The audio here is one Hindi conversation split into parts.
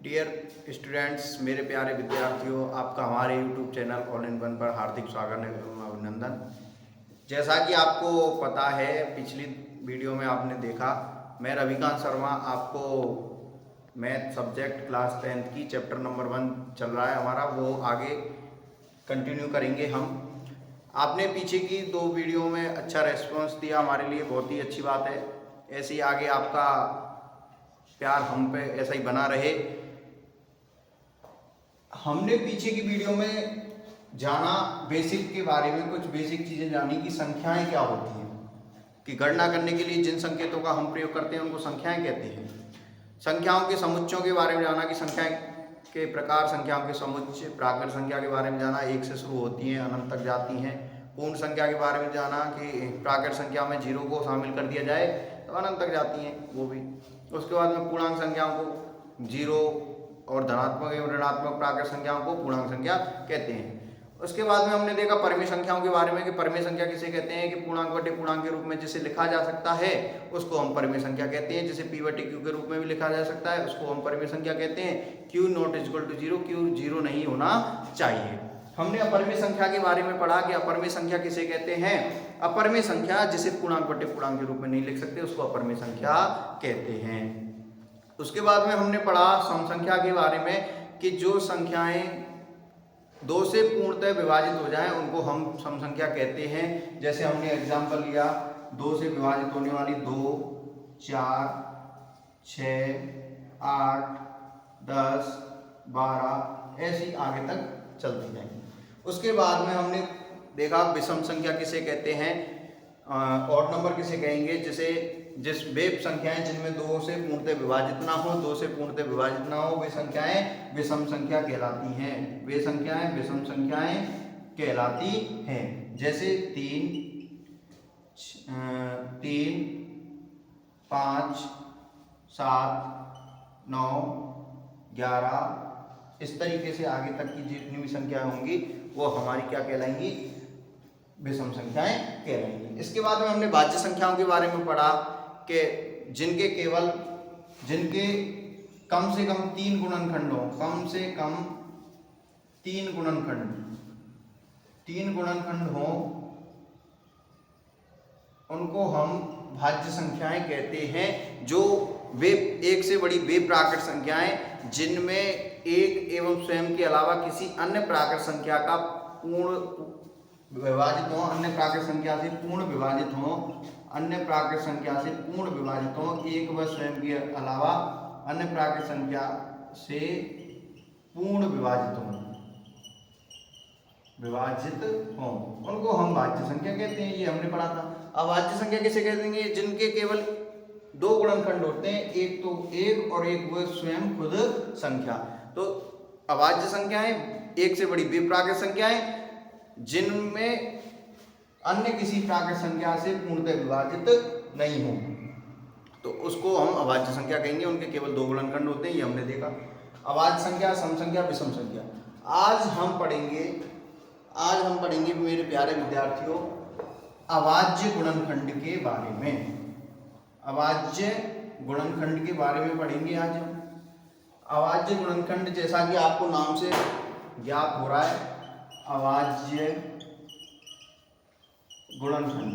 डियर स्टूडेंट्स, मेरे प्यारे विद्यार्थियों, आपका हमारे YouTube channel all in one पर हार्दिक स्वागत एवं अभिनंदन। जैसा कि आपको पता है, पिछली वीडियो में आपने देखा, मैं रविकांत शर्मा आपको मैथ सब्जेक्ट क्लास 10th की चैप्टर नंबर 1 चल रहा है हमारा, वो आगे कंटिन्यू करेंगे हम। आपने पीछे की 2 वीडियो में अच्छा रेस्पॉन्स दिया, हमारे लिए बहुत ही अच्छी बात है। ऐसे ही आगे आपका प्यार हम पे ऐसा ही बना रहे। हमने पीछे की वीडियो में जाना बेसिक के बारे में, कुछ बेसिक चीज़ें जानी कि संख्याएं क्या होती हैं, कि गणना करने के लिए जिन संकेतों का हम प्रयोग करते हैं उनको संख्याएं कहते हैं। संख्याओं के समुच्चयों के बारे में जाना कि संख्याएं के प्रकार, संख्याओं के समुच्चय। प्राकृत संख्या के बारे में जाना, 1 से शुरू होती हैं अनंत तक जाती हैं। पूर्ण संख्या के बारे में जाना कि प्राकृत संख्या में 0 को शामिल कर दिया जाए तो अनंत तक जाती हैं वो भी। उसके बाद में पूर्णांक संख्याओं को 0 और धनात्मक एवं ऋणात्मक प्राकृत संख्याओं को पूर्णांक संख्या कहते हैं। उसके बाद में हमने देखा परिमेय संख्याओं के बारे में कि परिमेय संख्या किसे कहते हैं, कि पूर्णांक बटे पूर्णांक के रूप में जिसे लिखा जा सकता है उसको हम परिमेय संख्या कहते हैं। जिसे p बटे q के रूप में भी लिखा जा सकता है उसको हम परिमेय संख्या कहते हैं। q not equal to 0, q 0 नहीं होना चाहिए। हमने अपरिमेय संख्या के बारे में पढ़ा कि अपरिमेय संख्या किसे कहते हैं। अपरिमेय संख्या जिसे पूर्णांक बटे पूर्णांक के रूप में नहीं लिख सकते उसको अपरिमेय संख्या कहते हैं। उसके बाद में हमने पढ़ा सम संख्या के बारे में कि जो संख्याएं 2 से पूर्णतः विभाजित हो जाएं उनको हम सम संख्या कहते हैं। जैसे हमने एग्जाम्पल लिया, 2 से विभाजित होने वाली 2, 4, 6, 8, 10, 12 ऐसी आगे तक चलती जाएंगी। उसके बाद में हमने देखा विषम संख्या किसे कहते हैं, ऑड नंबर किसे कहेंगे, जिस वे संख्याएं जिनमें 2 से पूर्णतः विभाजित ना हो, 2 से पूर्णतः विभाजित ना हो, वे संख्याएं विषम संख्या कहलाती हैं। वे संख्याएं विषम संख्याएं कहलाती हैं। जैसे 3, 5, 7, 9, 11 इस तरीके से आगे तक की जितनी भी संख्याएं होंगी वो हमारी क्या कहलाएंगी, विषम संख्याएं कहलाएंगी। इसके बाद में हमने भाज्य संख्याओं के बारे में पढ़ा कि जिनके कम से कम 3 गुणनखंड हो, कम से कम 3 गुणनखंड हो उनको हम भाज्य संख्याएं कहते हैं। जो वे एक से बड़ी वे प्राकृत संख्याएं जिनमें एक एवं स्वयं के अलावा किसी अन्य प्राकृत संख्या का पूर्ण विभाजित हो, अन्य प्राकृत संख्या से पूर्ण विभाजित हो, अन्य प्राकृत संख्या से पूर्ण विभाजित हो, एक व स्वयं के अलावा अन्य प्राकृत संख्या से पूर्ण विभाजित हो उनको हम भाज्य संख्या कहते हैं। ये हमने पढ़ा था। अभाज्य संख्या किसे कहते हैं, जिनके केवल 2 गुणनखंड होते हैं, एक तो एक और एक वह स्वयं खुद संख्या। तो अभाज्य संख्याएं एक से बड़ी वे प्राकृत संख्याएं जिनमें अन्य किसी प्राकृत संख्या से पूर्णतः विभाजित नहीं हो तो उसको हम अभाज्य संख्या कहेंगे। उनके केवल 2 गुणनखंड होते हैं, ये हमने देखा। अभाज्य संख्या, सम संख्या, विषम संख्या। आज हम पढ़ेंगे मेरे प्यारे विद्यार्थियों अभाज्य गुणनखंड के बारे में। अभाज्य गुणनखंड के बारे में पढ़ेंगे आज हम। अभाज्य गुणनखंड जैसा कि आपको नाम से ज्ञात हो रहा है, अभाज्य गुणनखंड,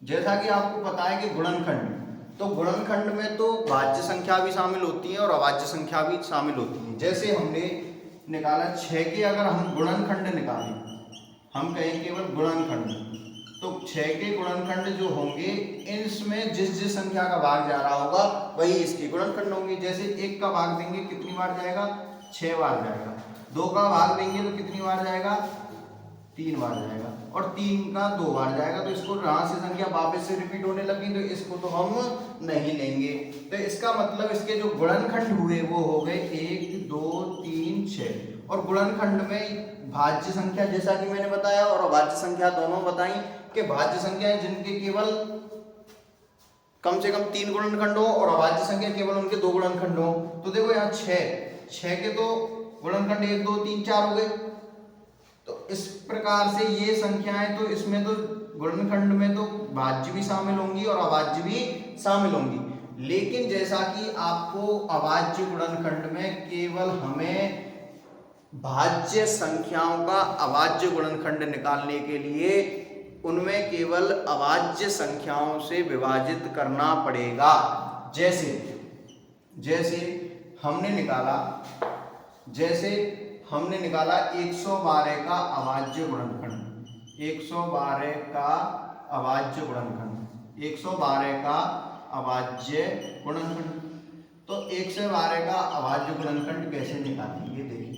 जैसा कि आपको पता है कि गुणनखंड, तो गुणनखंड में तो भाज्य संख्या भी शामिल होती है और अभाज्य संख्या भी शामिल होती है। जैसे हमने निकाला 6 के अगर हम गुणनखंड निकालें, हम कहें केवल गुणनखंड, तो 6 के गुणनखंड जो होंगे इसमें जिस संख्या का भाग जा रहा होगा वही इसके गुणनखंड होंगे। जैसे 1 का भाग देंगे कितनी बार जाएगा, 6 बार जाएगा। 2 का भाग देंगे तो कितनी बार जाएगा, 3 बार जाएगा। और 3 का 2 बार जाएगा। तो इसको यहाँ से संख्या वापस से रिपीट होने लगी तो इसको तो हम नहीं लेंगे। तो इसका मतलब इसके जो गुणनखंड हुए वो हो गए 1, 2, 3, 6। और गुणनखंड में भाज्य संख्या जैसा कि मैंने बताया और अभाज्य संख्या दोनों बताई कि भाज्य संख्याएं जिनके केवल कम से कम 3 गुणनखंड हो और अभाज्य संख्या केवल उनके 2 गुणनखंड हो। तो देखो यहाँ 6 के तो गुणनखंड 1, 2, 3, 4 हो गए। तो इस प्रकार से ये संख्याएं तो इसमें तो गुणनखंड में तो भाज्य भी शामिल होंगी और अभाज्य भी शामिल होंगी। लेकिन जैसा कि आपको अभाज्य गुणनखंड में केवल हमें भाज्य संख्याओं का अभाज्य गुणनखंड निकालने के लिए उनमें केवल अभाज्य संख्याओं से विभाजित करना पड़ेगा। जैसे हमने निकाला 112 का अभाज्य गुणनखंड, 112 का अभाज्य गुणनखंड, 112 का अभाज्य गुणनखंड। तो 112 का अभाज्य गुणनखंड कैसे निकालेंगे? देखिए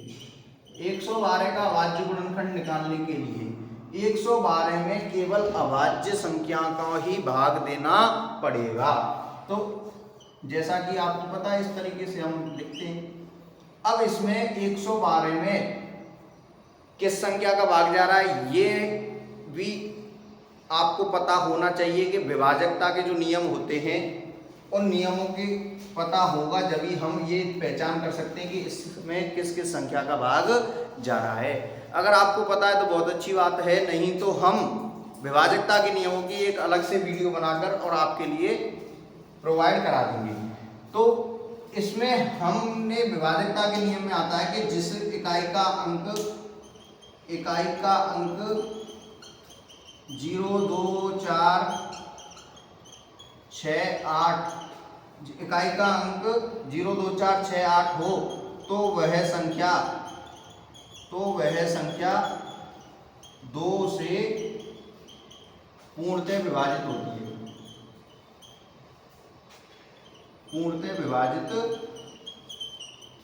112 का अभाज्य गुणनखंड निकालने के लिए 112 में केवल अभाज्य संख्या का ही भाग देना पड़ेगा। तो जैसा कि आपको पता है इस तरीके से हम लिखते हैं। अब इसमें 112 में किस संख्या का भाग जा रहा है ये भी आपको पता होना चाहिए कि विभाजकता के जो नियम होते हैं उन नियमों के पता होगा, जब ही हम ये पहचान कर सकते हैं कि इसमें किस किस संख्या का भाग जा रहा है। अगर आपको पता है तो बहुत अच्छी बात है, नहीं तो हम विभाजकता के नियमों की एक अलग से वीडियो बनाकर और आपके लिए प्रोवाइड करा देंगे। तो इसमें हमने विभाजकता के नियम में आता है कि जिस इकाई का अंक 0, 2, 4, 6, 8, इकाई का अंक 0, 2, 4, 6, 8 हो तो वह संख्या 2 से पूर्णतः विभाजित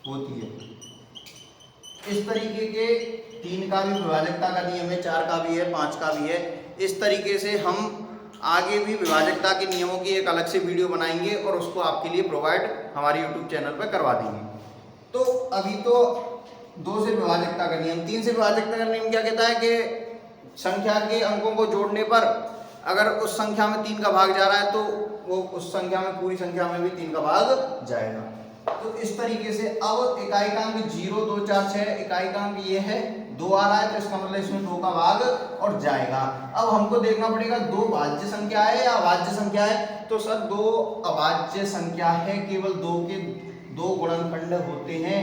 होती है, इस तरीके के 3 का भी विभाजकता का नियम है, 4 का भी है, 5 का भी है। इस तरीके से हम आगे भी विभाजकता के नियमों की एक अलग से वीडियो बनाएंगे और उसको आपके लिए प्रोवाइड हमारे YouTube चैनल पर करवा देंगे। तो अभी तो 2 से विभाजकता का नियम, 3 से विभाजकता का नियम क्या कहता है कि संख्या के अंकों को जोड़ने पर अगर उस संख्या में 3 का भाग जा रहा है तो वो उस संख्या में पूरी संख्या में भी 3 का भाग जाएगा। तो इस तरीके से अब इकाई का अंक 0, 2, 4, 6, इकाई का अंक ये है 2 आ रहा है, तो इसका मतलब इसमें 2 का भाग और जाएगा। अब हमको देखना पड़ेगा 2 भाज्य संख्या है या अभाज्य संख्या है। तो सर 2 अभाज्य संख्या है, केवल 2 के 2 गुणनखंड होते हैं,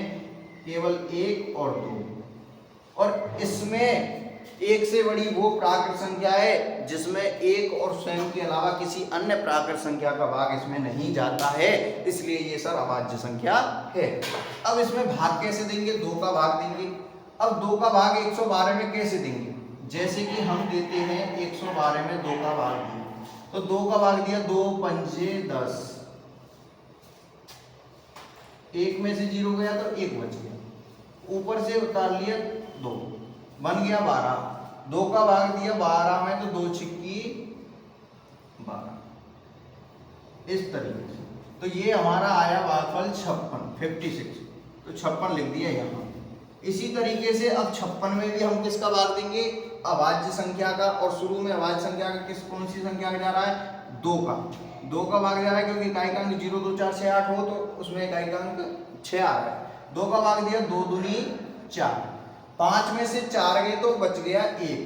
केवल 1 और 2, और इसमें 1 से बड़ी वो प्राकृत संख्या है जिसमें 1 और स्वयं के अलावा किसी अन्य प्राकृत संख्या का भाग इसमें नहीं जाता है, इसलिए ये सर अभाज्य संख्या है। अब इसमें भाग कैसे देंगे? 2 का भाग देंगे। अब 2 का भाग 112 में कैसे देंगे? जैसे कि हम देते हैं 112 में 2 का भाग दिया, तो 2 का भाग दिया 2 पंजे 10, 1 में से 0 गया तो 1 बच गया, ऊपर से उतार लिया 2, बन गया 12। 2 का भाग दिया 12 में तो 2 छिक्की 12, इस तरीके से। तो ये हमारा आया भागफल 56, तो 56 लिख दिया यहाँ। इसी तरीके से अब 56 में भी हम किसका भाग देंगे? अभाज्य संख्या का, और शुरू में अभाज्य संख्या का कौन सी संख्या का जा रहा है? 2 का भाग जा रहा है, क्योंकि इकाई का अंक 0, 2, 4, 6, 8 हो तो उसमें इकाई का अंक 6 आ रहा है। 2 का भाग दिया 2 दूनी 4, 5 में से 4 गए तो बच गया 1,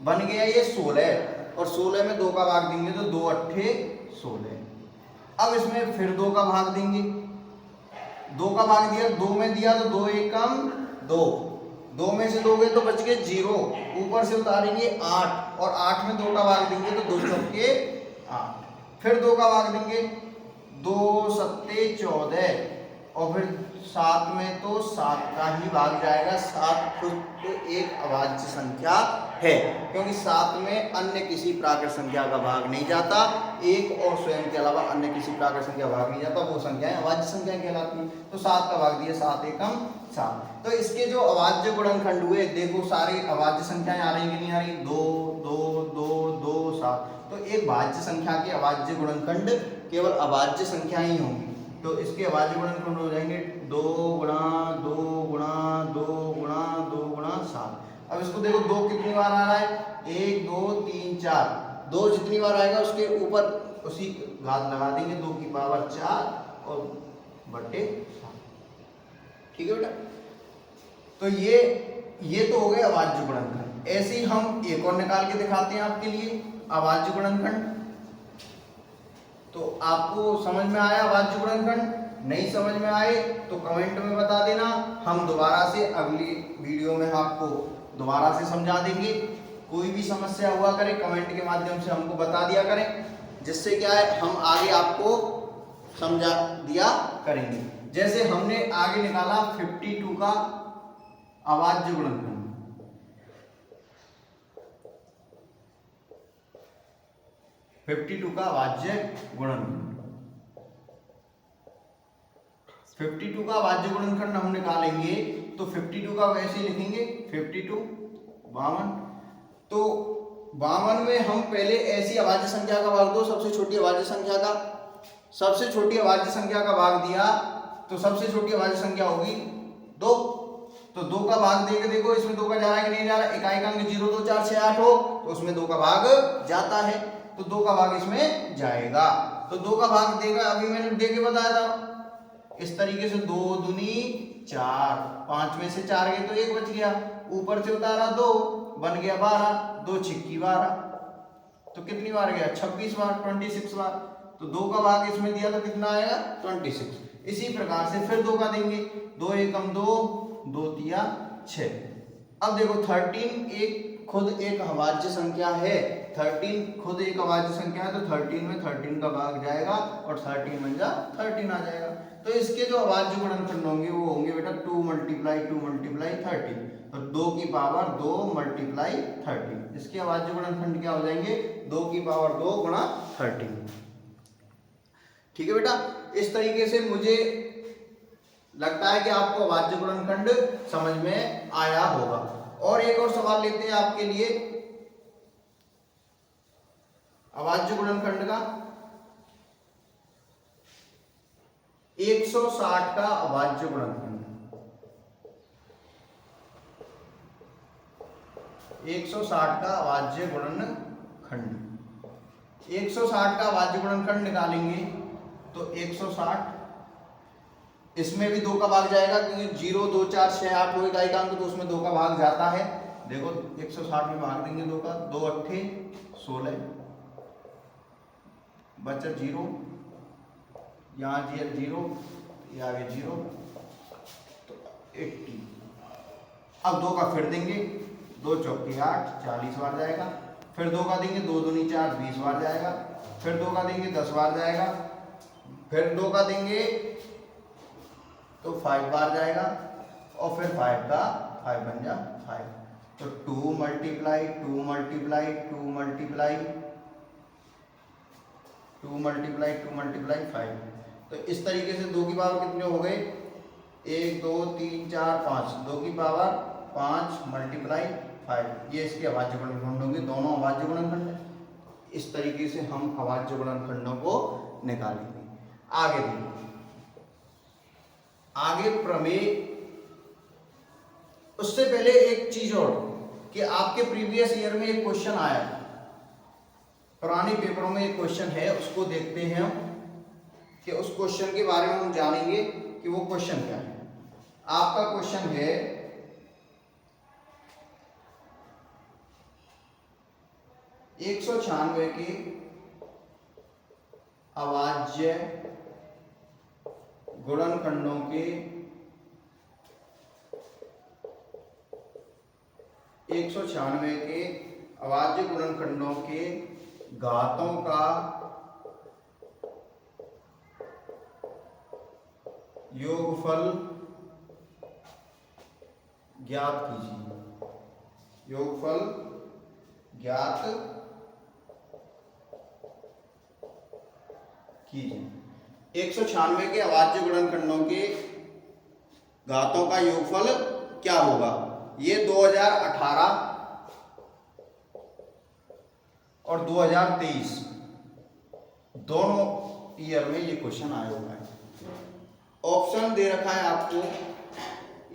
बन गया ये 16, और 16 में 2 का भाग देंगे तो 2 अट्ठे 16। अब इसमें फिर 2 का भाग देंगे, 2 का भाग दिया 2 में दिया तो 2 एकम 2, 2 में से 2 गए तो बच गए 0, ऊपर से उतारेंगे 8, और 8 में 2 का भाग देंगे तो 2 चौके 8, फिर 2 का भाग देंगे 2 सत्ते 14, और फिर 7 में तो 7 का ही भाग जाएगा। 7 खुद तो एक अभाज्य संख्या है, क्योंकि 7 में अन्य किसी प्राकृत संख्या का भाग नहीं जाता, 1 और स्वयं के अलावा अन्य किसी प्राकृत संख्या का भाग नहीं जाता, वो संख्याएं अभाज्य संख्या कहलाती हैं। तो 7 का भाग दिया 7 एकम 7। तो इसके जो अभाज्य गुणनखंड हुए, देखो सारी अभाज्य संख्याएं आ रही कि नहीं आ रही? 2, 2, 2, 2, 7। तो एक भाज्य संख्या के अभाज्य गुणनखंड केवल अभाज्य संख्या ही होंगी। तो इसके अभाज्य गुणनखंड हो जाएंगे 2 गुणा 2 गुणा 2 गुणा 2 गुणा 7। अब इसको देखो 2 कितनी बार आ रहा है? 1, 2, 3, 4। 2 जितनी बार आएगा उसके ऊपर उसी घात लगा देंगे, 2 की पावर 4 और बटे 7। ठीक है बेटा? तो ये तो हो गए अभाज्य गुणनखंड। ऐसे ही हम एक और निकाल के दिखाते हैं आपके लिए अभाज्य गुणनखंड। तो आपको समझ में आया अवाच्य गुणनखंड? नहीं समझ में आए तो कमेंट में बता देना, हम दोबारा से अगली वीडियो में आपको दोबारा से समझा देंगे। कोई भी समस्या हुआ करे कमेंट के माध्यम से हमको बता दिया करें, जिससे क्या है हम आगे आपको समझा दिया करेंगे। जैसे हमने आगे निकाला 52 का अवाच्य गुणनखंड, 52 का अवाच्य गुणनखंड, 52 का अवाच्य गुणनखंड हम निकालेंगे तो 52 का वैसे ही लिखेंगे 52 52। तो 52 में हम पहले ऐसी अभाज्य संख्या का भाग दो सबसे छोटी अभाज्य संख्या का, सबसे छोटी अभाज्य संख्या का भाग दिया तो सबसे छोटी अभाज्य संख्या होगी 2। तो 2 का भाग देके देखो इसमें 2 का जा रहा है कि नहीं जा रहा है। इकाई का अंक 0 2 4 6 8 हो तो उसमें 2 का भाग जाता है, तो 2 का भाग इसमें जाएगा। तो 2 का भाग देगा, अभी मैंने दे के बताया था इस तरीके से 2 दूनी 4, 5 में से 4 गए तो 1 बच गया, ऊपर से उतारा 2 बन गया 12, 2 छिक्की 12, तो कितनी बार गया 26 बार, 26 बार। तो 2 का भाग इसमें दिया तो कितना आएगा 26। इसी प्रकार से फिर 2 का देंगे, 2 एकम 2, 2 तिया 6। अब देखो 13 एक खुद एक अभाज्य संख्या है, 13 खुद एक अभाज्य संख्या है, तो 13 में 13 का भाग जाएगा और 13 बन जा 13 आ जाएगा। तो इसके जो अभाज्य गुणनखंड होंगे वो होंगे बेटा 2 मल्टीप्लाई 2 मल्टीप्लाई 13, तो 2 की पावर 2 मल्टीप्लाई 13। इसके अभाज्य गुणनखंड क्या हो जाएंगे 2 की पावर 2 गुणा 13। ठीक है बेटा, इस तरीके से मुझे लगता है कि आपको अभाज्य गुणनखंड समझ में आया होगा। और एक और सवाल लेते हैं आपके लिए अभाज्य गुणनखंड का। 160 का अभाज्य गुणनखंड, 160 का अभाज्य गुणनखंड, 160 का अभाज्य गुणनखंड निकालेंगे तो 160, इसमें भी 2 का भाग जाएगा क्योंकि 0 2 4 6 8 हो इकाई का अंक, तो उसमें 2 का भाग जाता है। देखो 160 में भाग देंगे 2 का, 2 अट्ठे 16, बचा 0, यहाँ 0, ये आगे 0, तो 80। अब 2 का फिर देंगे, 2 चौके 8 40 बार जाएगा, फिर 2 का देंगे 2 दूनी 4 20 बार जाएगा, फिर 2 का देंगे 10 बार जाएगा, फिर 2 का देंगे तो 5 बार जाएगा, और फिर 5 का 5 बन जा 5। तो 2 multiply 2 multiply 2 multiply 2 multiply 2 multiply 5। तो इस तरीके से 2 की पावर कितने हो गए 1 2 3 4 5, 2 की पावर 5 मल्टीप्लाई 5। ये इसके अभाज्य गुणनखंड होंगे, दोनों अभाज्य गुणनखंड। इस तरीके से हम अभाज्य गुणनखंडों को निकालेंगे। आगे देखिए, आगे प्रमेय, उससे पहले एक चीज और कि आपके प्रीवियस ईयर में एक क्वेश्चन आया, पुराने पेपरों में एक क्वेश्चन है, उसको देखते हैं हम कि उस क्वेश्चन के बारे में हम जानेंगे कि वो क्वेश्चन क्या है। आपका क्वेश्चन है 196 के अभाज्य गुणनखंडों के 196 के अभाज्य गुणनखंडों के घातों का योगफल ज्ञात कीजिए। योगफल ज्ञात कीजिए। 196 के अभाज्य गुणनखंडों के घातों का योगफल क्या होगा। ये 2018 और 2023 दोनों ईयर में ये क्वेश्चन आया हुआ है। ऑप्शन दे रखा है आपको,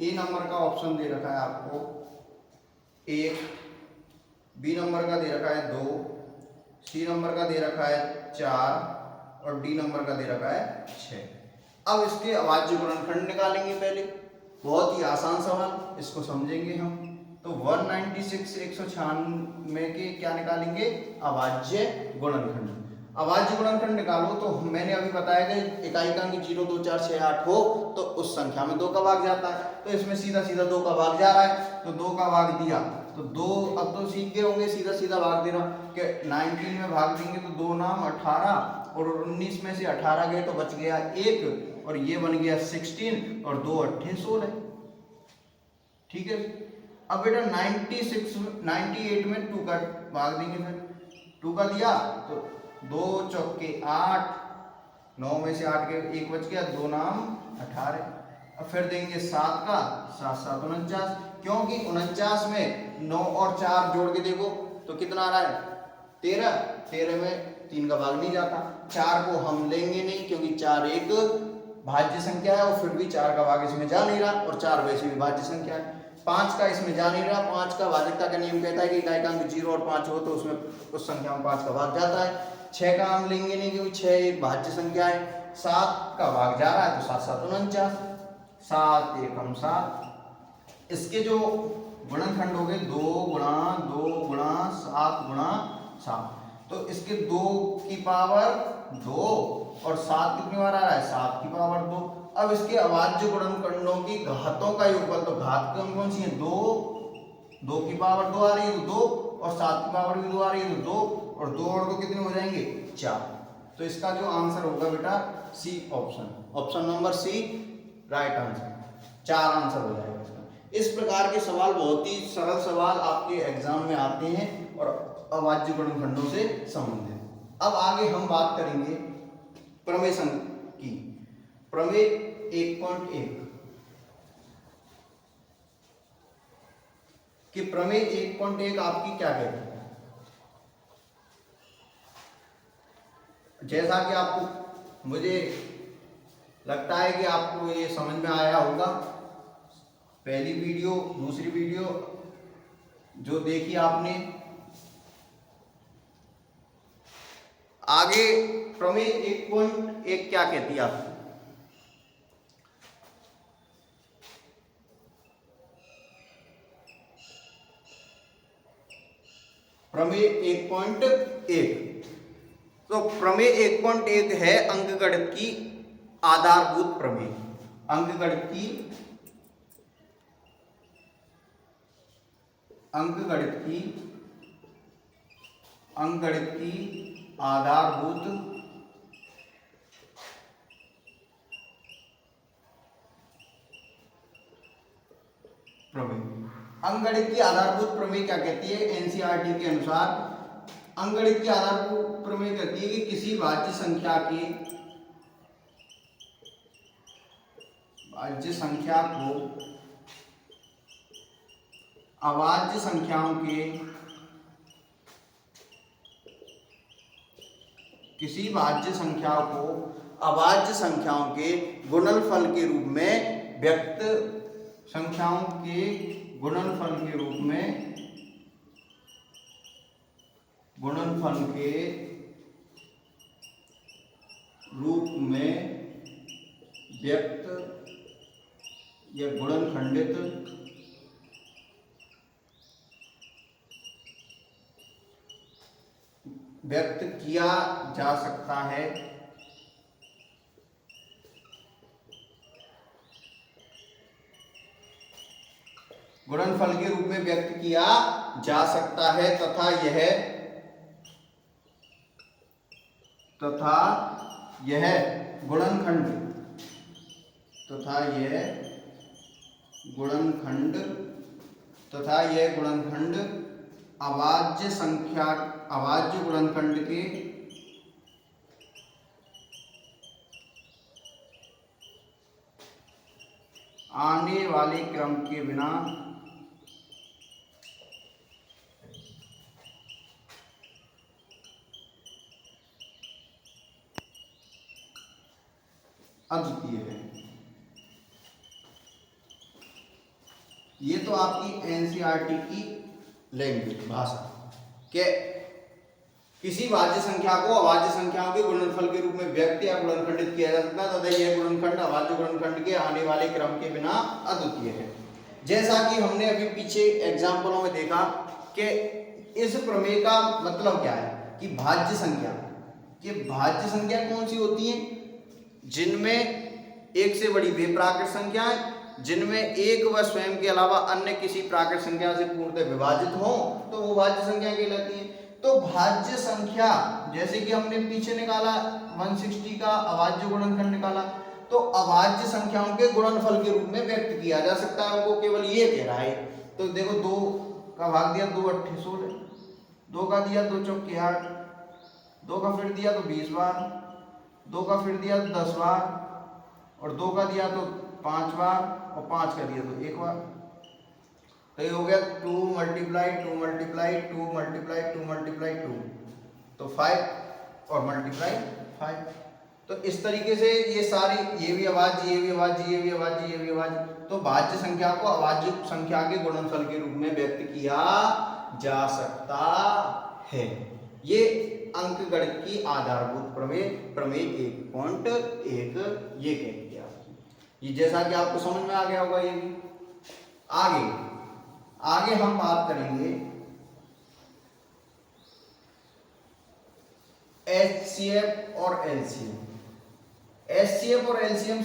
ए नंबर का ऑप्शन दे रखा है आपको 1, बी नंबर का दे रखा है 2, सी नंबर का दे रखा है 4 और डी नंबर का दे रखा है 6। अब इसके अभाज्य गुणनखंड निकालेंगे। पहले बहुत ही आसान सवाल, इसको समझेंगे हम। तो 196 196 के क्या निकालेंगे, अभाज्य गुणनखंड। अभाज्य गुणनखंड निकालो तो मैंने अभी बताया कि इकाई का अंक 0 2 4 6 8 हो तो उस संख्या में 2 का भाग जाता है, तो इसमें सीधा सीधा 2 का भाग जा रहा है, तो 2 का भाग दिया तो 2, अब तो सीख गए होंगे सीधा सीधा भाग देना कि 19 में भाग देंगे तो 2 नाम 18 और 19 में से 18 गए तो बच गया 1 और ये बन गया 16 और 2 8 16। ठीक है। अब बेटा 98 में 2 का भाग देंगे, फिर 2 का दिया तो 2 चौके 8, 9 में से 8 के 1 बच गया, 2 नाम 18। अब फिर देंगे 7 का, 7 7 49, क्योंकि 49 में 9 और 4 जोड़ के देखो तो कितना आ रहा है 13, 13 में 3 का भाग नहीं जाता, 4 को हम लेंगे नहीं क्योंकि 4 एक भाज्य संख्या है और फिर भी 4 का भाग इसमें जा नहीं रहा और 4 वैसे भी भाज्य संख्या है। 5 का इसमें जा नहीं रहा, 5 का भाजकता का नियम कहता है कि इकाई का अंक 0 और 5 हो तो उसमें उस संख्या में 5 का भाग जाता है। 6 का हम लेंगे नहीं क्योंकि 6 एक भाज्य संख्या है, 7 का भाग जा रहा है तो 7 7 49, 7 1 हम 7। इसके जो गुणनखंड हो गए 2 गुणा 2 गुणा 7 गुणा 7, तो इसके 2 की पावर 2 और 7 कितनी बार आ रहा है 7 की पावर 2। अब इसके अभाज्य गुणनखंडों की घातों का योगफल, तो घात कौन कौन सी है 2, 2 की पावर 2 आ रही है तो 2 और 7 की पावर भी 2 आ रही है तो 2 और 2 और 2 कितने हो जाएंगे 4। तो इसका जो आंसर होगा बेटा C option, option number C right answer, 4 answer हो जाएगा इसका। इस प्रकार के सवाल बहुत ही सरल सवाल आपके एग्जाम में आते हैं और अभाज्य गुणनखंडों से संबंधित। अब आगे हम बात करेंगे प्रमेय की। प्रमेय 1.1 कि प्रमेय 1.1 आपकी क्या कहती है। जैसा कि आपको, मुझे लगता है कि आपको ये समझ में आया होगा, पहली वीडियो दूसरी वीडियो जो देखी आपने। आगे प्रमेय 1.1 क्या कहती है आपको। प्रमेय 1.1, तो प्रमेय 1.1 है अंकगणित की आधारभूत प्रमेय। अंकगणित की आधारभूत प्रमेय। अंकगणित की आधारभूत प्रमेय क्या कहती है, एनसीईआरटी के अनुसार अंकगणित की आधारभूत प्रमेय कहती है कि किसी भाज्य संख्या को अभाज्य संख्याओं के किसी भाज्य संख्या को अभाज्य संख्याओं के गुणनफल के रूप में व्यक्त संख्याओं के गुणनफल के रूप में व्यक्त या गुणनखंडित व्यक्त किया जा सकता है गुणनफल के रूप में व्यक्त किया जा सकता है तथा यह गुणनखंड अभाज्य गुणनखंड के आने वाले क्रम के बिना अद्वितीय है। ये तो आपकी एनसीईआरटी की लैंग्वेज भाषा के किसी भाज्य संख्या को अभाज्य संख्याओं के गुणनफल के रूप में व्यक्त या गुणनखंडित किया जा सकता है तथा यह गुणनखंड अभाज्य गुणनखंड के आने वाले क्रम के बिना अद्वितीय है। जैसा कि हमने अभी पीछे एग्जाम्पलों में देखा कि इस प्रमेय का मतलब क्या है कि भाज्य संख्या ये भाज्य संख्या कौन सी होती हैं? जिनमें एक से बड़ी वे प्राकृत संख्याएं जिनमें एक व स्वयं के अलावा अन्य किसी प्राकृत संख्या से पूर्णतः विभाजित हो तो वो भाज्य संख्या कहलाती है। तो भाज्य संख्या जैसे कि हमने पीछे निकाला 160 का अभाज्य गुणनखंड निकाला, तो अभाज्य संख्याओं के गुणनफल के रूप में व्यक्त किया जा सकता है। वो केवल ये कह रहा है। तो देखो 2 का भाग दिया 2 8 16, 2 का दिया 2 चौके 8, 2 का फिर दिया तो 20 बार, 2 का फिर दिया तो 10 बार, और 2 का दिया तो 5 बार, और 5 का दिया तो 1 बार। तो ये हो गया 2 मल्टीप्लाई 2 मल्टीप्लाई 2 मल्टीप्लाई 2 मल्टीप्लाई 2, तो 5 और मल्टीप्लाई 5। तो इस तरीके से ये सारी, ये भी अभाज्य, ये भी अभाज्य, ये भी अभाज्य, ये भी अभाज्य, तो भाज्य संख्या को अभाज्य संख्या के गुणनफल के रूप में व्यक्त किया जा सकता है। ये अंकगणित की आधारभूत प्रमेय प्रमेय 1.1 ये कह दिया। ये जैसा कि आपको समझ में आ गया होगा। ये भी आगे हम बात करेंगे HCF और LCM। HCF और LCM